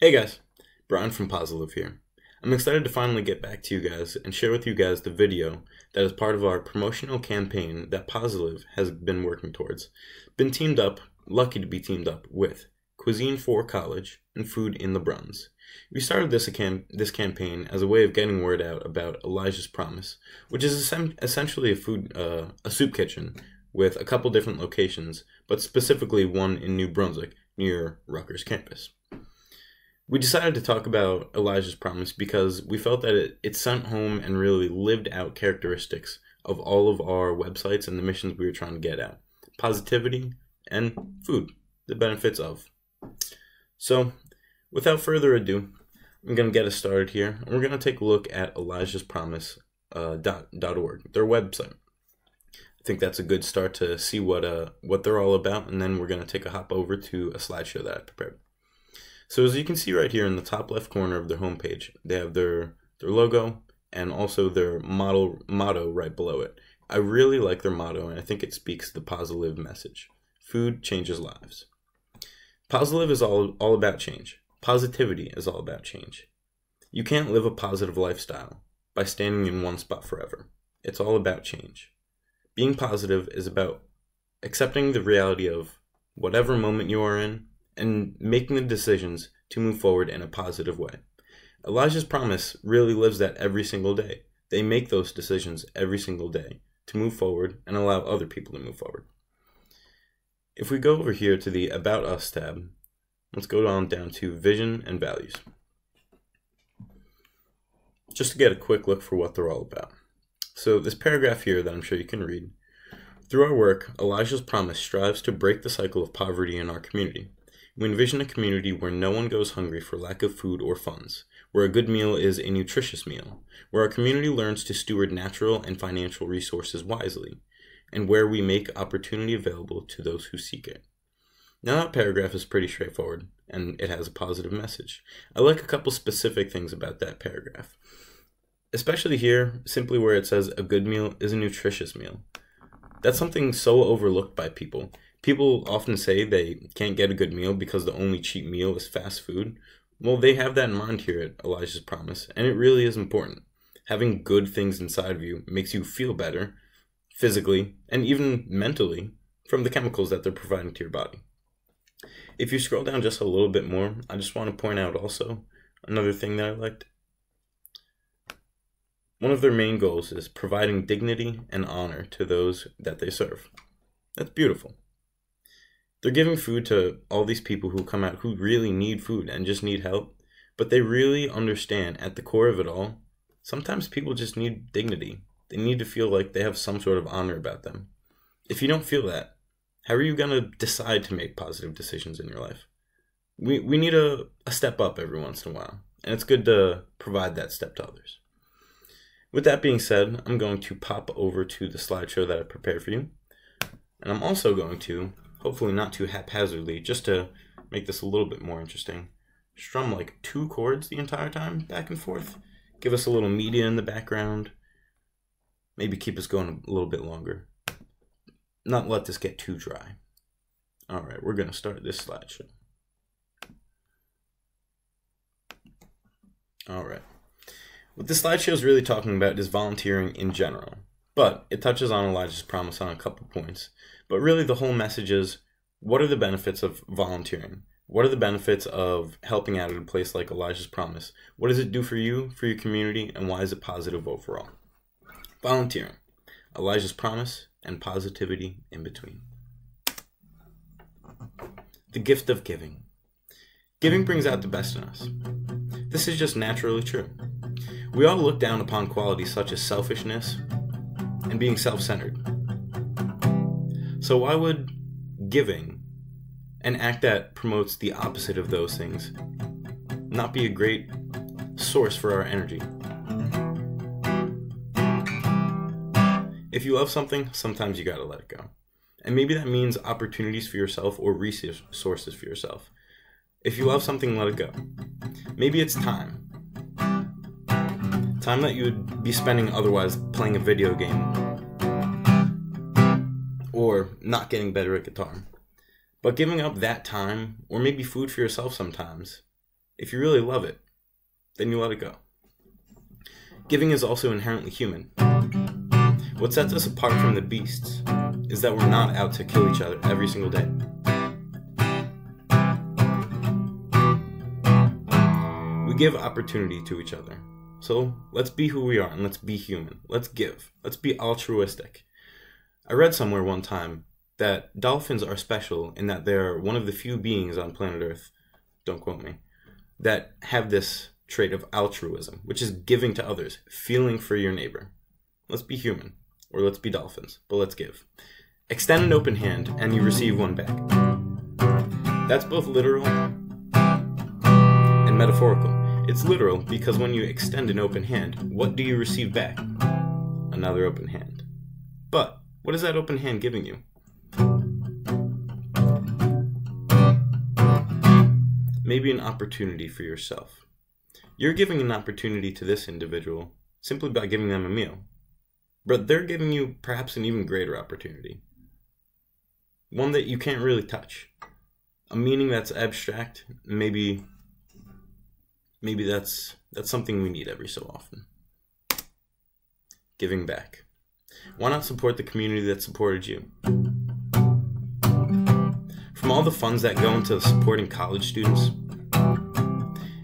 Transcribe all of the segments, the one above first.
Hey guys, Brian from Positive here. I'm excited to finally get back to you guys and share with you guys the video that is part of our promotional campaign that Positive has been working towards. Lucky to be teamed up with Cuisine for College and Food in the Bruns. We started this campaign as a way of getting word out about Elijah's Promise, which is essentially a soup kitchen with a couple different locations, but specifically one in New Brunswick near Rutgers campus. We decided to talk about Elijah's Promise because we felt that it sent home and really lived out characteristics of all of our websites and the missions we were trying to get at. Positivity and food, the benefits of. So, without further ado, I'm going to get us started here, and we're going to take a look at Elijah'sPromise.org, their website. I think that's a good start to see what they're all about, and then we're going to take a hop over to a slideshow that I prepared. So as you can see right here in the top left corner of their homepage, they have their logo and also their motto right below it. I really like their motto, and I think it speaks the positive message. Food changes lives. Positive is all about change. Positivity is all about change. You can't live a positive lifestyle by standing in one spot forever. It's all about change. Being positive is about accepting the reality of whatever moment you are in and making the decisions to move forward in a positive way. Elijah's Promise really lives that every single day. They make those decisions every single day to move forward and allow other people to move forward. If we go over here to the About Us tab, let's go on down to Vision and Values. Just to get a quick look for what they're all about. So this paragraph here that I'm sure you can read. Through our work, Elijah's Promise strives to break the cycle of poverty in our community. We envision a community where no one goes hungry for lack of food or funds, where a good meal is a nutritious meal, where our community learns to steward natural and financial resources wisely, and where we make opportunity available to those who seek it. Now that paragraph is pretty straightforward, and it has a positive message. I like a couple specific things about that paragraph. Especially here, simply where it says a good meal is a nutritious meal. That's something so overlooked by people. People often say they can't get a good meal because the only cheap meal is fast food. Well, they have that in mind here at Elijah's Promise, and it really is important. Having good things inside of you makes you feel better, physically, and even mentally, from the chemicals that they're providing to your body. If you scroll down just a little bit more, I just want to point out also another thing that I liked. One of their main goals is providing dignity and honor to those that they serve. That's beautiful. They're giving food to all these people who come out who really need food and just need help, but they really understand at the core of it all, sometimes people just need dignity. They need to feel like they have some sort of honor about them. If you don't feel that, how are you going to decide to make positive decisions in your life? We need a step up every once in a while, and it's good to provide that step to others. With that being said, I'm going to pop over to the slideshow that I prepared for you, and I'm also going to, hopefully not too haphazardly, just to make this a little bit more interesting, strum like 2 chords the entire time, back and forth. Give us a little media in the background. Maybe keep us going a little bit longer. Not let this get too dry. Alright, we're going to start this slideshow. Alright. What this slideshow is really talking about is volunteering in general. But it touches on Elijah's Promise on a couple points. But really the whole message is, what are the benefits of volunteering? What are the benefits of helping out at a place like Elijah's Promise? What does it do for you, for your community, and why is it positive overall? Volunteering, Elijah's Promise, and positivity in between. The gift of giving. Giving brings out the best in us. This is just naturally true. We all look down upon qualities such as selfishness and being self-centered. So why would giving, an act that promotes the opposite of those things, not be a great source for our energy? If you love something, sometimes you gotta let it go. And maybe that means opportunities for yourself or resources for yourself. If you love something, let it go. Maybe it's time. Time that you would be spending otherwise playing a video game or not getting better at guitar. But giving up that time, or maybe food for yourself sometimes, If you really love it, then you let it go. Giving is also inherently human. What sets us apart from the beasts is that we're not out to kill each other every single day. We give opportunity to each other. So let's be who we are and let's be human. Let's give. Let's be altruistic. I read somewhere one time that dolphins are special in that they're one of the few beings on planet Earth, don't quote me, that have this trait of altruism, which is giving to others, feeling for your neighbor. Let's be human, or let's be dolphins, but let's give. Extend an open hand and you receive one back. That's both literal and metaphorical. It's literal because when you extend an open hand, what do you receive back? Another open hand. But what is that open hand giving you? Maybe an opportunity for yourself. You're giving an opportunity to this individual simply by giving them a meal. But they're giving you perhaps an even greater opportunity. One that you can't really touch. A meaning that's abstract, maybe that's something we need every so often. Giving back. Why not support the community that supported you? From all the funds that go into supporting college students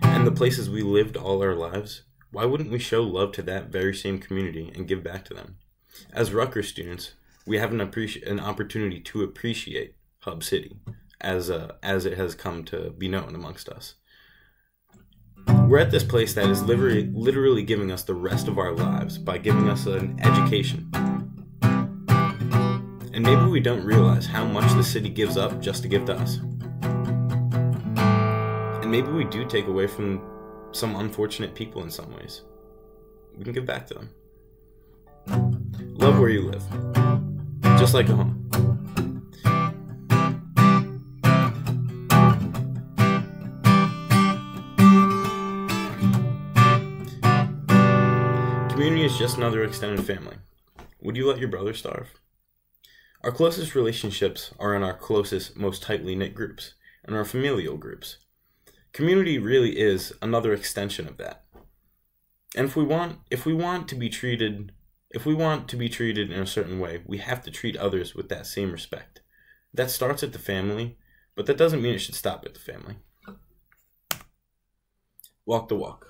and the places we lived all our lives, why wouldn't we show love to that very same community and give back to them? As Rutgers students, we have an opportunity to appreciate Hub City as it has come to be known amongst us. We're at this place that is literally giving us the rest of our lives by giving us an education. And maybe we don't realize how much the city gives up just to give to us. And maybe we do take away from some unfortunate people in some ways. We can give back to them. Love where you live, just like a home. Community is just another extended family. Would you let your brother starve? Our closest relationships are in our closest, most tightly knit groups, and our familial groups. Community really is another extension of that. And if we want to be treated in a certain way, we have to treat others with that same respect. That starts at the family, but that doesn't mean it should stop at the family. Walk the walk.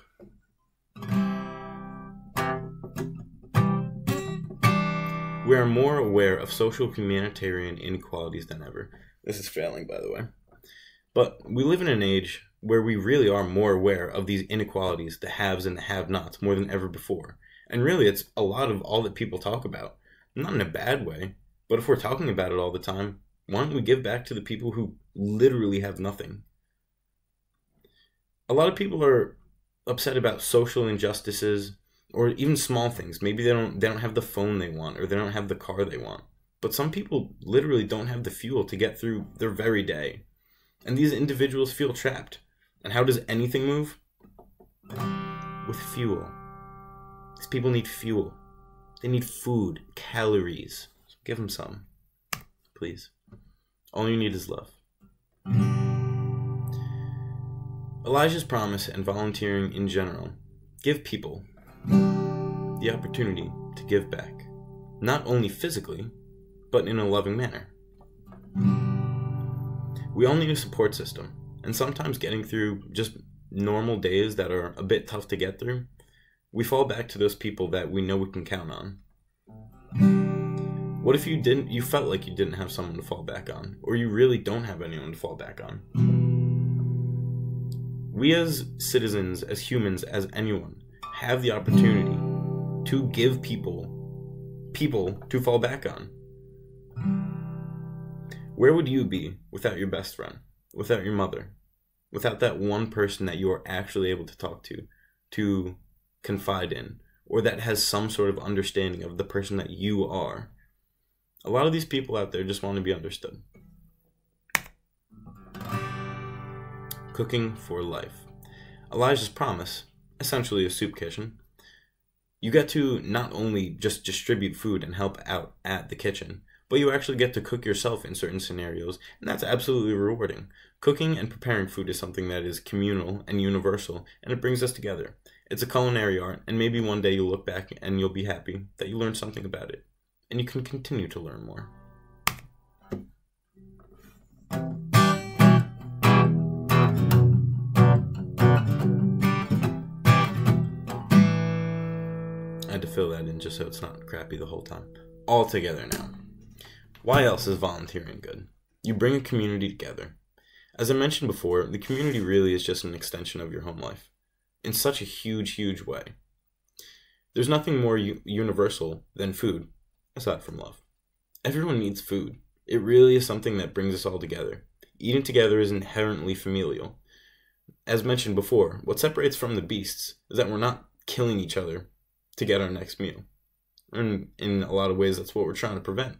We are more aware of social humanitarian inequalities than ever. This is failing, by the way. But we live in an age where we really are more aware of these inequalities, the haves and the have-nots, more than ever before. And really, it's a lot of all that people talk about. Not in a bad way, but if we're talking about it all the time, why don't we give back to the people who literally have nothing? A lot of people are upset about social injustices, or even small things. Maybe they don't have the phone they want, or they don't have the car they want. But some people literally don't have the fuel to get through their very day. And these individuals feel trapped. And how does anything move? With fuel. These people need fuel. They need food, calories. So give them some, please. All you need is love. Elijah's promise and volunteering in general give people the opportunity to give back, not only physically, but in a loving manner. We all need a support system, and sometimes getting through just normal days that are a bit tough to get through, we fall back to those people that we know we can count on. What if you felt like you didn't have someone to fall back on, or you really don't have anyone to fall back on? We as citizens, as humans, as anyone, have the opportunity to give people to fall back on. Where would you be without your best friend, without your mother, without that one person that you are actually able to talk to confide in, or that has some sort of understanding of the person that you are? A lot of these people out there just want to be understood. Cooking for life. Elijah's promise, essentially a soup kitchen. You get to not only just distribute food and help out at the kitchen, but you actually get to cook yourself in certain scenarios, and that's absolutely rewarding. Cooking and preparing food is something that is communal and universal, and it brings us together. It's a culinary art, and maybe one day you'll look back and you'll be happy that you learned something about it, and you can continue to learn more. I had to fill that in just so it's not crappy the whole time. All together now. Why else is volunteering good? You bring a community together. As I mentioned before, the community really is just an extension of your home life. In such a huge, huge way. There's nothing more universal than food, aside from love. Everyone needs food. It really is something that brings us all together. Eating together is inherently familial. As mentioned before, what separates from the beasts is that we're not killing each other to get our next meal. And in a lot of ways, that's what we're trying to prevent.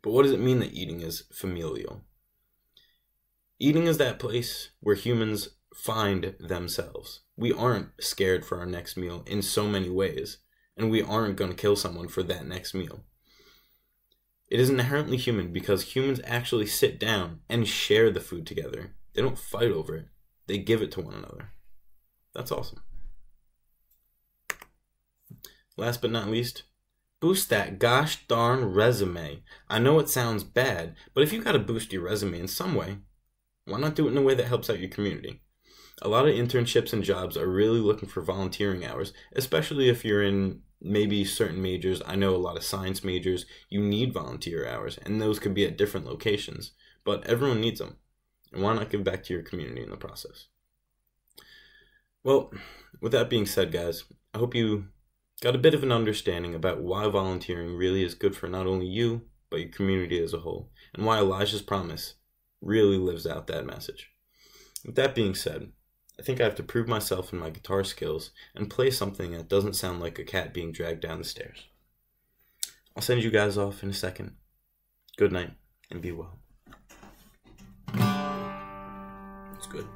But what does it mean that eating is familial? Eating is that place where humans find themselves. We aren't scared for our next meal in so many ways, and we aren't going to kill someone for that next meal. It is inherently human because humans actually sit down and share the food together. They don't fight over it. They give it to one another. That's awesome. Last but not least, boost that gosh darn resume. I know it sounds bad, but if you gotta boost your resume in some way, why not do it in a way that helps out your community? A lot of internships and jobs are really looking for volunteering hours, especially if you're in maybe certain majors. I know a lot of science majors, you need volunteer hours, and those could be at different locations, but everyone needs them. And why not give back to your community in the process? Well, with that being said, guys, I hope you got a bit of an understanding about why volunteering really is good for not only you, but your community as a whole, and why Elijah's Promise really lives out that message. With that being said, I think I have to prove myself in my guitar skills and play something that doesn't sound like a cat being dragged down the stairs. I'll send you guys off in a second. Good night, and be well. It's good.